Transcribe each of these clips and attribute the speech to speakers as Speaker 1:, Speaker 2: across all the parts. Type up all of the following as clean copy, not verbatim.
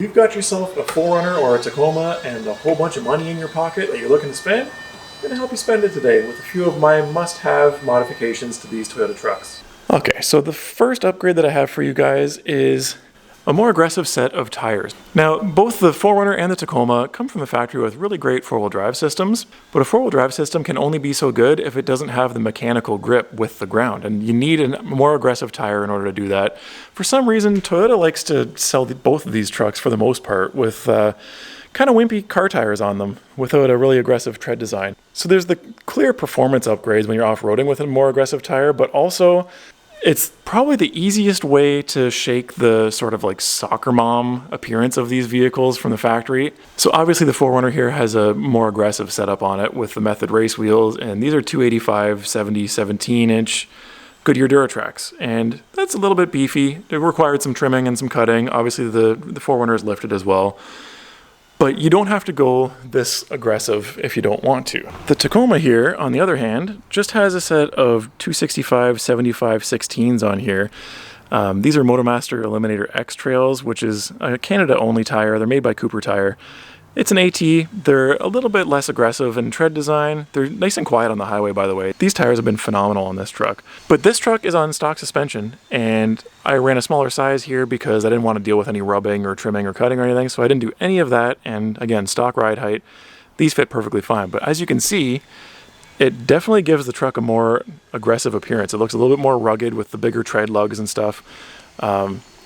Speaker 1: You've got yourself a 4Runner or a Tacoma and a whole bunch of money in your pocket that you're looking to spend. I'm going to help you spend it today with a few of my must-have modifications to these Toyota trucks. Okay, so the first upgrade that I have for you guys is a more aggressive set of tires. Now, both the 4Runner and the Tacoma come from the factory with really great four-wheel drive systems, but a four-wheel drive system can only be so good if it doesn't have the mechanical grip with the ground, and you need a more aggressive tire in order to do that. For some reason, Toyota likes to sell both of these trucks for the most part with kind of wimpy car tires on them without a really aggressive tread design. So there's the clear performance upgrades when you're off-roading with a more aggressive tire, but also it's probably the easiest way to shake the sort of like soccer mom appearance of these vehicles from the factory. So obviously the 4Runner here has a more aggressive setup on it with the Method race wheels, and these are 285 70 17-inch Goodyear Duratracs, and that's a little bit beefy. It required some trimming and some cutting. Obviously the 4Runner is lifted as well. But you don't have to go this aggressive if you don't want to. The Tacoma here, on the other hand, just has a set of 265 75 16s on here. These are Motomaster Eliminator X Trails, which is a Canada-only tire. They're made by Cooper Tire. It's an AT. They're a little bit less aggressive in tread design. They're nice and quiet on the highway, by the way. These tires have been phenomenal on this truck. But this truck is on stock suspension, and I ran a smaller size here because I didn't want to deal with any rubbing or trimming or cutting or anything, so I didn't do any of that. And again, stock ride height, these fit perfectly fine. But as you can see, it definitely gives the truck a more aggressive appearance. It looks a little bit more rugged with the bigger tread lugs and stuff.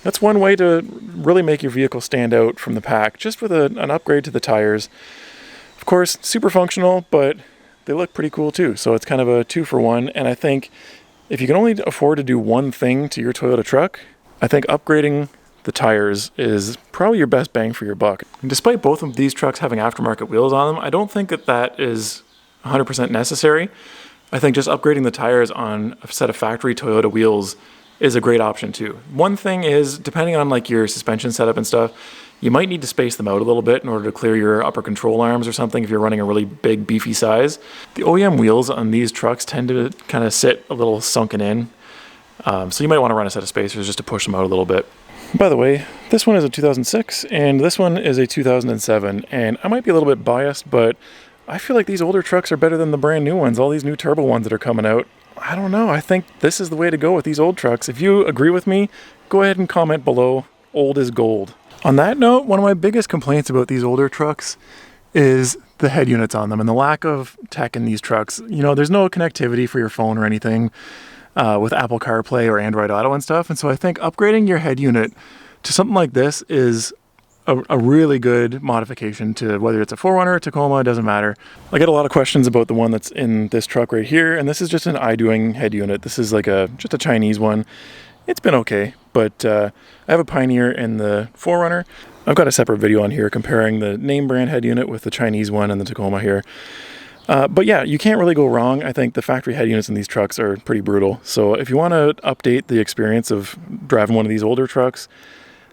Speaker 1: That's one way to really make your vehicle stand out from the pack, just with an upgrade to the tires. Of course, super functional, but they look pretty cool too. So it's kind of a 2-for-1. And I think if you can only afford to do one thing to your Toyota truck, I think upgrading the tires is probably your best bang for your buck. And despite both of these trucks having aftermarket wheels on them, I don't think that is 100% necessary. I think just upgrading the tires on a set of factory Toyota wheels is a great option too. One thing is, depending on like your suspension setup and stuff, you might need to space them out a little bit in order to clear your upper control arms or something if you're running a really big beefy size. The OEM wheels on these trucks tend to kind of sit a little sunken in, so you might want to run a set of spacers just to push them out a little bit. By the way, this one is a 2006 and this one is a 2007, and I might be a little bit biased, but I feel like these older trucks are better than the brand new ones, all these new turbo ones that are coming out. I don't know, I think this is the way to go with these old trucks. If you agree with me, go ahead and comment below. Old is gold. On that note, one of my biggest complaints about these older trucks is the head units on them and the lack of tech in these trucks. You know, there's no connectivity for your phone or anything with Apple CarPlay or Android Auto and stuff. And so I think upgrading your head unit to something like this is a really good modification to whether it's a 4Runner, Tacoma, it doesn't matter. I get a lot of questions about the one that's in this truck right here, and this is just an iDoing head unit. This is like just a Chinese one. It's been okay, but I have a Pioneer in the 4Runner. I've got a separate video on here comparing the name brand head unit with the Chinese one and the Tacoma here. But yeah, you can't really go wrong. I think the factory head units in these trucks are pretty brutal. So if you want to update the experience of driving one of these older trucks,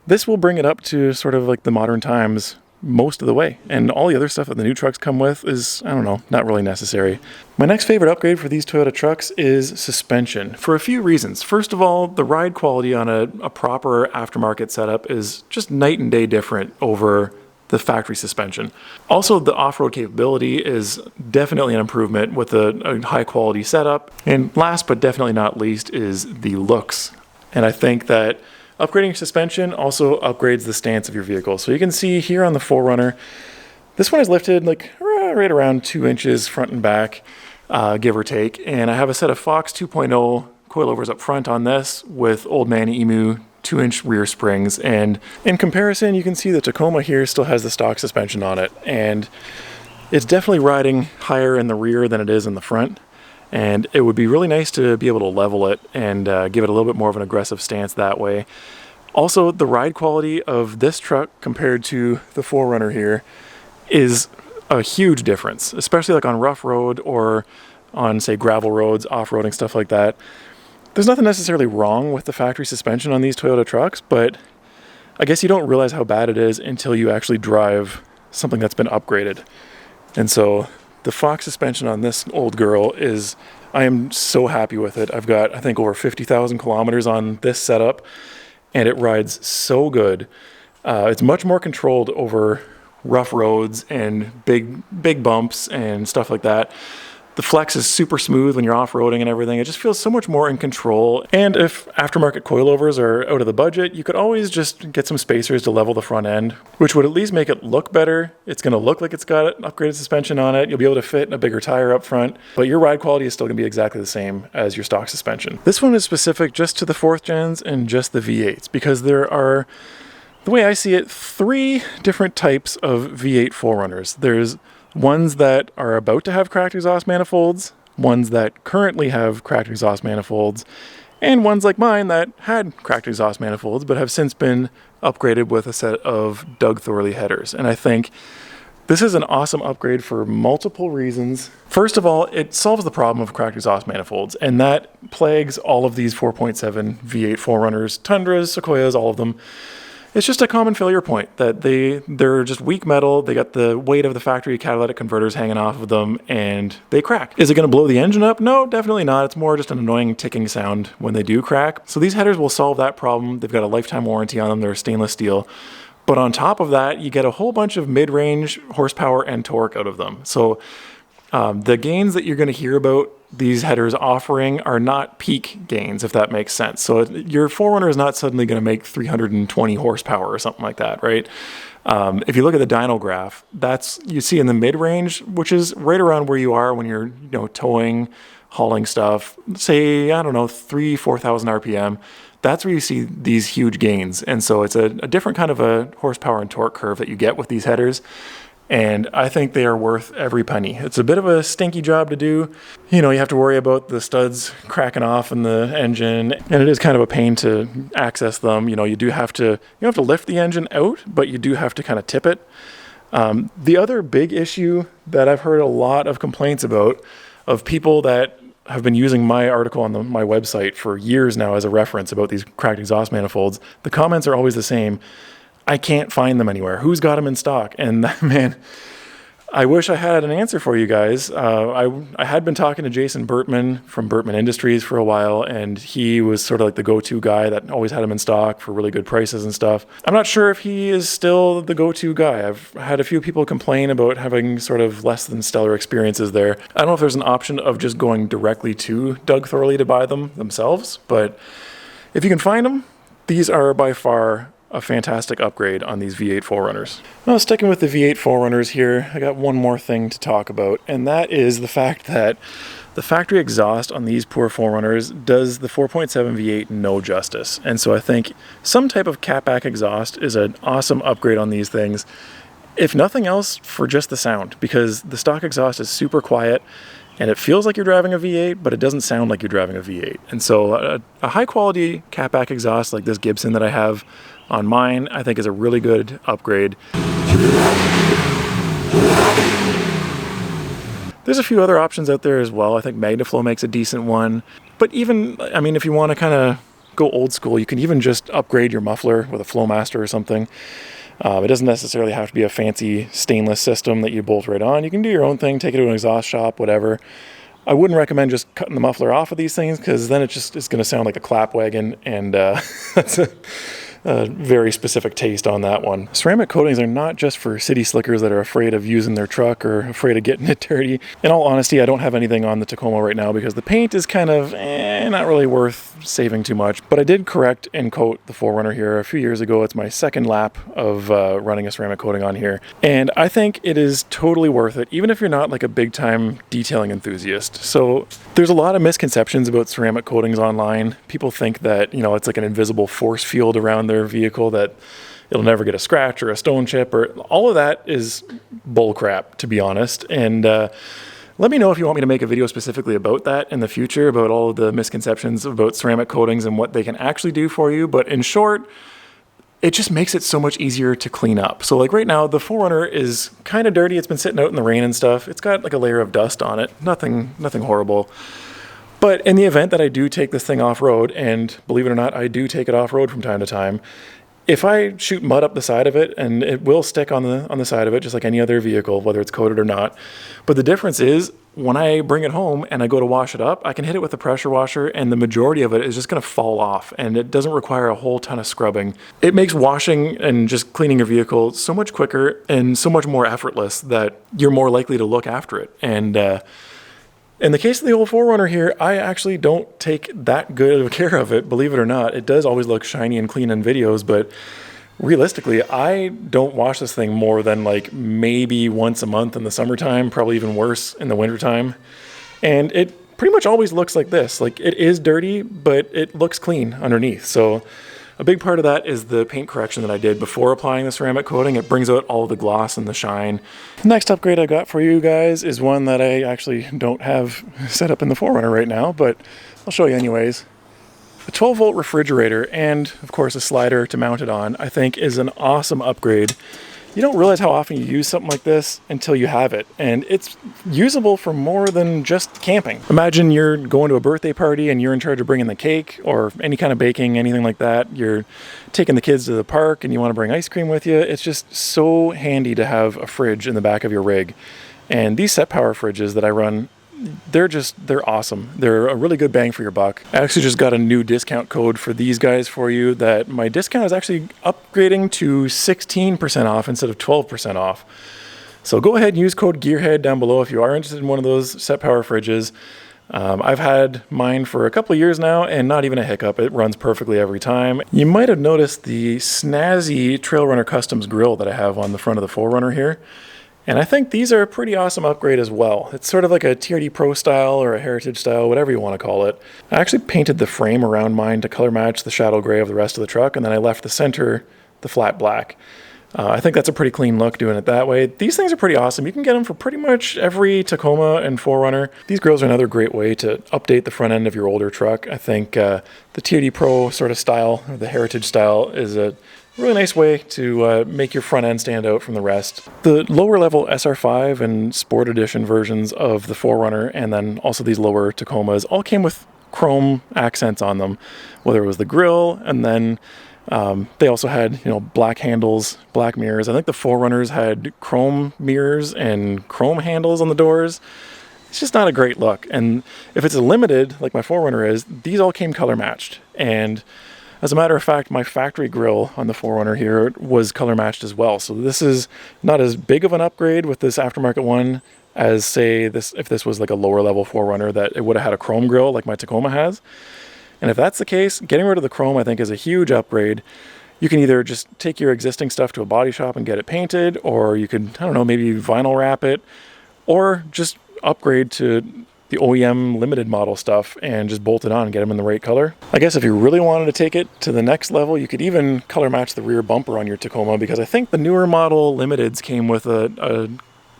Speaker 1: this will bring it up to sort of like the modern times most of the way. And all the other stuff that the new trucks come with is, I don't know, not really necessary. My next favorite upgrade for these Toyota trucks is suspension for a few reasons. First of all, the ride quality on a proper aftermarket setup is just night and day different over the factory suspension. Also, the off-road capability is definitely an improvement with a high quality setup. And last but definitely not least is the looks. And I think that upgrading suspension also upgrades the stance of your vehicle. So you can see here on the 4Runner, this one is lifted like right around 2 inches front and back, give or take. And I have a set of Fox 2.0 coilovers up front on this with Old Man Emu 2-inch rear springs. And in comparison, you can see the Tacoma here still has the stock suspension on it. And it's definitely riding higher in the rear than it is in the front. And it would be really nice to be able to level it and give it a little bit more of an aggressive stance that way. Also, the ride quality of this truck compared to the 4Runner here is a huge difference, especially like on rough road or on, say, gravel roads, off-roading, stuff like that. There's nothing necessarily wrong with the factory suspension on these Toyota trucks, but I guess you don't realize how bad it is until you actually drive something that's been upgraded. And so the Fox suspension on this old girl I am so happy with it. I've got, I think, over 50,000 kilometers on this setup, and it rides so good. It's much more controlled over rough roads and big bumps and stuff like that. The flex is super smooth when you're off-roading and everything. It just feels so much more in control. And if aftermarket coilovers are out of the budget, you could always just get some spacers to level the front end, which would at least make it look better. It's going to look like it's got upgraded suspension on it. You'll be able to fit a bigger tire up front, but your ride quality is still going to be exactly the same as your stock suspension. This one is specific just to the 4th gens and just the V8s, because there are, the way I see it, 3 different types of V8 4Runners. There's ones that are about to have cracked exhaust manifolds, ones that currently have cracked exhaust manifolds, and ones like mine that had cracked exhaust manifolds but have since been upgraded with a set of Doug Thorley headers. And I think this is an awesome upgrade for multiple reasons. First of all, it solves the problem of cracked exhaust manifolds, and that plagues all of these 4.7 V8 4Runners, Tundras, Sequoias, all of them. It's just a common failure point that they're just weak metal. They got the weight of the factory catalytic converters hanging off of them, and they crack. Is it going to blow the engine up? No, definitely not. It's more just an annoying ticking sound when they do crack. So these headers will solve that problem. They've got a lifetime warranty on them. They're stainless steel. But on top of that, you get a whole bunch of mid-range horsepower and torque out of them. So the gains that you're going to hear about these headers offering are not peak gains, if that makes sense. So your 4Runner is not suddenly going to make 320 horsepower or something like that, right? If you look at the dyno graph, that's you see in the mid-range, which is right around where you are when you're towing, hauling stuff, say, I don't know, 4,000 RPM. That's where you see these huge gains. And so it's a different kind of a horsepower and torque curve that you get with these headers. And I think they are worth every penny. It's a bit of a stinky job to do. You have to worry about the studs cracking off in the engine, and it is kind of a pain to access them. You have to lift the engine out, but you do have to kind of tip it. The other big issue that I've heard a lot of complaints about of people that have been using my article on my website for years now as a reference about these cracked exhaust manifolds, the comments are always the same. I can't find them anywhere. Who's got them in stock? And man, I wish I had an answer for you guys. I had been talking to Jason Bertman from Bertman Industries for a while, and he was sort of like the go-to guy that always had them in stock for really good prices and stuff. I'm not sure if he is still the go-to guy. I've had a few people complain about having sort of less than stellar experiences there. I don't know if there's an option of just going directly to Doug Thorley to buy them themselves, but if you can find them, these are by far a fantastic upgrade on these V8 4Runners. Well, sticking with the V8 4Runners here, I got one more thing to talk about, and that is the fact that the factory exhaust on these poor 4Runners does the 4.7 V8 no justice. And so I think some type of catback exhaust is an awesome upgrade on these things, if nothing else for just the sound, because the stock exhaust is super quiet and it feels like you're driving a V8, but it doesn't sound like you're driving a V8. And so a high quality catback exhaust like this Gibson that I have on mine, I think is a really good upgrade. There's a few other options out there as well. I think MagnaFlow makes a decent one. But even, if you want to kind of go old school, you can even just upgrade your muffler with a Flowmaster or something. It doesn't necessarily have to be a fancy stainless system that you bolt right on. You can do your own thing, take it to an exhaust shop, whatever. I wouldn't recommend just cutting the muffler off of these things, because then it's going to sound like a clap wagon, and that's a very specific taste on that one. Ceramic coatings are not just for city slickers that are afraid of using their truck or afraid of getting it dirty. In all honesty, I don't have anything on the Tacoma right now because the paint is kind of not really worth saving too much. But I did correct and coat the 4Runner here a few years ago. It's my second lap of running a ceramic coating on here. And I think it is totally worth it, even if you're not like a big time detailing enthusiast. So there's a lot of misconceptions about ceramic coatings online. People think that, it's like an invisible force field around their vehicle, that it'll never get a scratch or a stone chip, or all of that is bull crap, to be honest. And let me know if you want me to make a video specifically about that in the future, about all of the misconceptions about ceramic coatings and what they can actually do for you. But in short, it just makes it so much easier to clean up. So like right now, the 4Runner is kind of dirty. It's been sitting out in the rain and stuff. It's got like a layer of dust on it. Nothing horrible. But in the event that I do take this thing off-road, and believe it or not, I do take it off-road from time to time, If I shoot mud up the side of it, and it will stick on the side of it, just like any other vehicle, whether it's coated or not. But the difference is, when I bring it home and I go to wash it up, I can hit it with a pressure washer, and the majority of it is just going to fall off, and it doesn't require a whole ton of scrubbing. It makes washing and just cleaning your vehicle so much quicker and so much more effortless that you're more likely to look after it. And in the case of the old 4Runner here, I actually don't take that good of care of it, believe it or not. It does always look shiny and clean in videos, but realistically, I don't wash this thing more than like maybe once a month in the summertime, probably even worse in the wintertime. And it pretty much always looks like this. Like, it is dirty, but it looks clean underneath. So a big part of that is the paint correction that I did before applying the ceramic coating. It brings out all of the gloss and the shine. The next upgrade I got for you guys is one that I actually don't have set up in the 4Runner right now, but I'll show you anyways. A 12-volt refrigerator and, of course, a slider to mount it on, I think is an awesome upgrade. You don't realize how often you use something like this until you have it, and it's usable for more than just camping. Imagine you're going to a birthday party and you're in charge of bringing the cake or any kind of baking, anything like that. You're taking the kids to the park and you want to bring ice cream with you. It's just so handy to have a fridge in the back of your rig. And these set power fridges that I run, they're awesome. They're a really good bang for your buck. I actually just got a new discount code for these guys for you that my discount is actually upgrading to 16% off instead of 12% off. So go ahead and use code GEARHEAD down below if you are interested in one of those set power fridges. I've had mine for a couple of years now and not even a hiccup. It runs perfectly every time. You might have noticed the snazzy Trail Runner Customs grill that I have on the front of the 4Runner here. And I think these are a pretty awesome upgrade as well. It's sort of like a TRD Pro style or a Heritage style, whatever you want to call it. I actually painted the frame around mine to color match the shadow gray of the rest of the truck, and then I left the center the flat black. I think that's a pretty clean look doing it that way. These things are pretty awesome. You can get them for pretty much every Tacoma and 4Runner. These grills are another great way to update the front end of your older truck. I think the TRD Pro sort of style, or the Heritage style, is a really nice way to make your front end stand out from the rest. The lower level SR5 and Sport Edition versions of the 4Runner, and then also these lower Tacomas, all came with chrome accents on them, whether it was the grille, and then they also had, black handles, black mirrors. I think the 4Runners had chrome mirrors and chrome handles on the doors. It's just not a great look. And if it's a limited, like my 4Runner is, these all came color matched. And as a matter of fact, my factory grille on the 4Runner here was color matched as well. So this is not as big of an upgrade with this aftermarket one as, say, if this was like a lower level 4Runner, that it would have had a chrome grille like my Tacoma has. And if that's the case, getting rid of the chrome, I think, is a huge upgrade. You can either just take your existing stuff to a body shop and get it painted, or you could, maybe vinyl wrap it, or just upgrade to the OEM limited model stuff and just bolt it on and get them in the right color. I guess if you really wanted to take it to the next level, you could even color match the rear bumper on your Tacoma, because I think the newer model limiteds came with a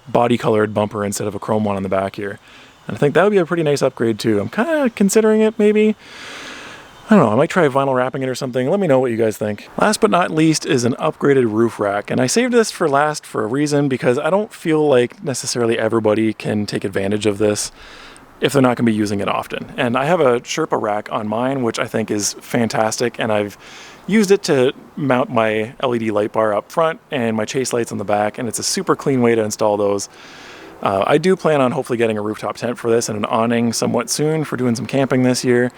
Speaker 1: body colored bumper instead of a chrome one on the back here. And I think that would be a pretty nice upgrade too. I'm kind of considering it maybe. I don't know, I might try vinyl wrapping it or something. Let me know what you guys think. Last but not least is an upgraded roof rack. And I saved this for last for a reason, because I don't feel like necessarily everybody can take advantage of this if they're not going to be using it often. And I have a Sherpa rack on mine, which I think is fantastic. And I've used it to mount my LED light bar up front and my chase lights on the back. And it's a super clean way to install those. I do plan on hopefully getting a rooftop tent for this and an awning somewhat soon for doing some camping this year.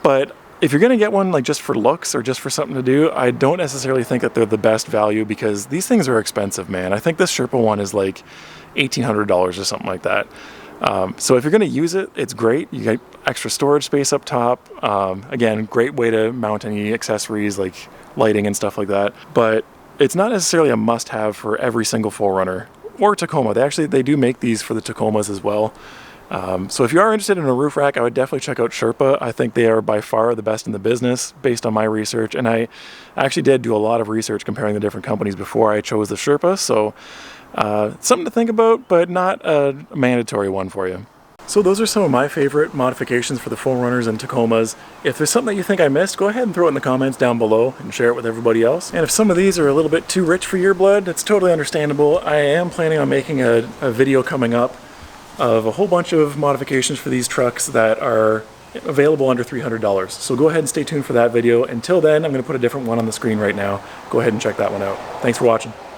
Speaker 1: But if you're going to get one like just for looks or just for something to do, I don't necessarily think that they're the best value, because these things are expensive, man. I think this Sherpa one is like $1,800 or something like that. So if you're going to use it, it's great. You get extra storage space up top. Again, great way to mount any accessories like lighting and stuff like that. But it's not necessarily a must-have for every single 4Runner or Tacoma. They do make these for the Tacomas as well. So if you are interested in a roof rack, I would definitely check out Sherpa. I think they are by far the best in the business based on my research. And I actually did do a lot of research comparing the different companies before I chose the Sherpa. So something to think about, but not a mandatory one for you. So those are some of my favorite modifications for the 4Runners and Tacomas. If there's something that you think I missed, go ahead and throw it in the comments down below and share it with everybody else. And if some of these are a little bit too rich for your blood, that's totally understandable. I am planning on making a video coming up of a whole bunch of modifications for these trucks that are available under $300. So go ahead and stay tuned for that video. Until then, I'm going to put a different one on the screen right now. Go ahead and check that one out. Thanks for watching.